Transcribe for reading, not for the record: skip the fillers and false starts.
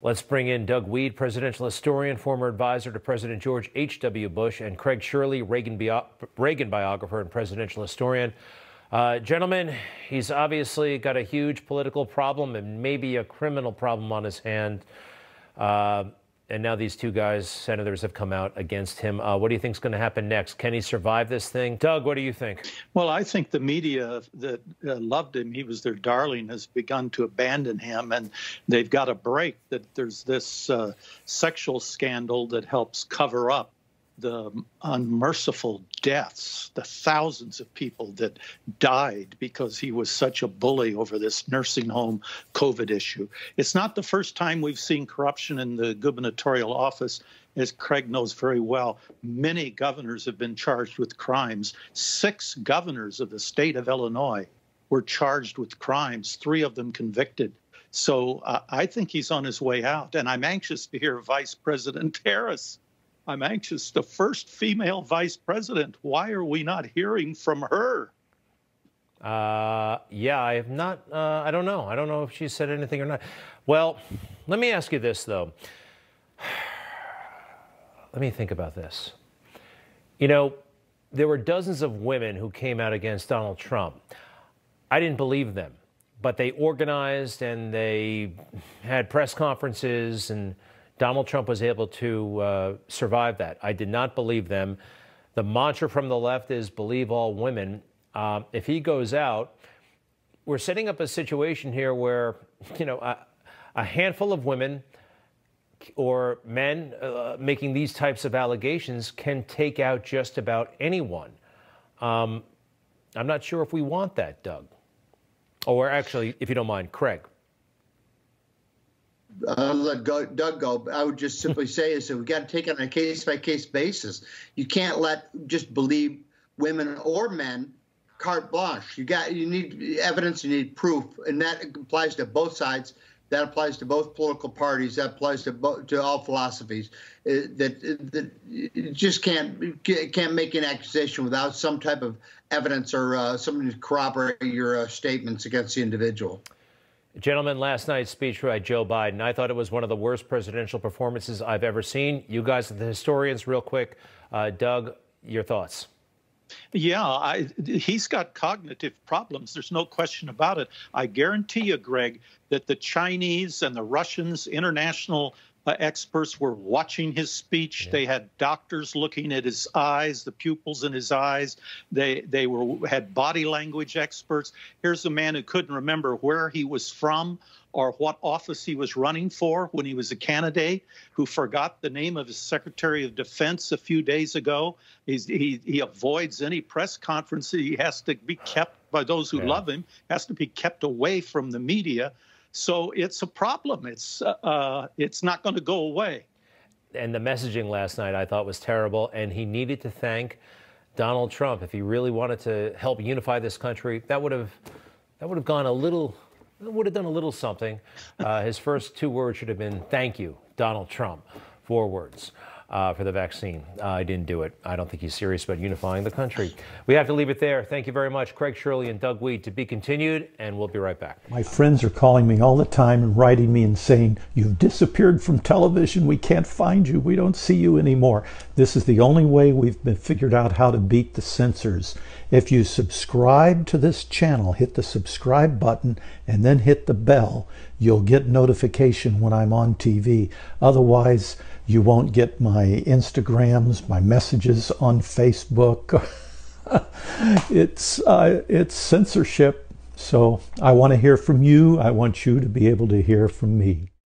Let's bring in Doug Wead, presidential historian, former advisor to President George H.W. Bush, and Craig Shirley, Reagan biographer and presidential historian. Gentlemen, he's obviously got a huge political problem and maybe a criminal problem on his hand. And now these two guys, senators, have come out against him. What do you think is going to happen next? Can he survive this thing? Doug, what do you think? Well, I think the media that loved him, he was their darling, has begun to abandon him, and they've got a break that there's this sexual scandal that helps cover up the unmerciful deaths, the thousands of people that died because he was such a bully over this nursing home COVID issue. It's not the first time we've seen corruption in the gubernatorial office. As Craig knows very well, many governors have been charged with crimes. 6 governors of the state of Illinois were charged with crimes, 3 of them convicted. So I think he's on his way out, and I'm anxious to hear Vice President Harris. I'm anxious. The first female vice president. Why are we not hearing from her? Yeah, I have not. I don't know. I don't know if she said anything or not. Well, let me ask you this, though. Let me think about this. You know, there were dozens of women who came out against Donald Trump. I didn't believe them, but they organized and they had press conferences, and Donald Trump was able to survive that. I did not believe them. The mantra from the left is believe all women. If he goes out, we're setting up a situation here where, you know, a handful of women or men making these types of allegations can take out just about anyone. I'm not sure if we want that, Doug. Or actually, if you don't mind, Craig. I'll let Doug go. I would just simply say is that we got to take it on a case-by-case basis. You can't just believe women or men carte blanche. You need evidence, you need proof, and that applies to both sides. That applies to both political parties. That applies to all philosophies. That you just can't make an accusation without some type of evidence or something to corroborate your statements against the individual. Gentlemen, last night's speech by Joe Biden, I thought it was one of the worst presidential performances I've ever seen. You guys are the historians, real quick. Doug, your thoughts? Yeah, he's got cognitive problems. There's no question about it. I guarantee you, Greg, that the Chinese and the Russians, international experts were watching his speech. Yeah. They had doctors looking at his eyes, the pupils in his eyes. They had body language experts. Here's a man who couldn't remember where he was from or what office he was running for when he was a candidate, who forgot the name of his Secretary of Defense a few days ago. He avoids any press conference. He has to be kept, by those who love him, has to be kept away from the media. So it's a problem. It's not going to go away. And the messaging last night I thought was terrible, and he needed to thank Donald Trump. If he really wanted to help unify this country, that would have gone a little. It would have done a little something. His first 2 words should have been, thank you, Donald Trump. 4 words for the vaccine. I didn't do it. I don't think he's serious about unifying the country. We have to leave it there. Thank you very much, Craig Shirley and Doug Wead. To be continued, and we'll be right back. My friends are calling me all the time and writing me and saying, you've disappeared from television. We can't find you. We don't see you anymore. This is the only way we've figured out how to beat the censors. If you subscribe to this channel, hit the subscribe button and then hit the bell, you'll get notification when I'm on TV. Otherwise, you won't get my Instagrams, my messages on Facebook. It's censorship. So I want to hear from you. I want you to be able to hear from me.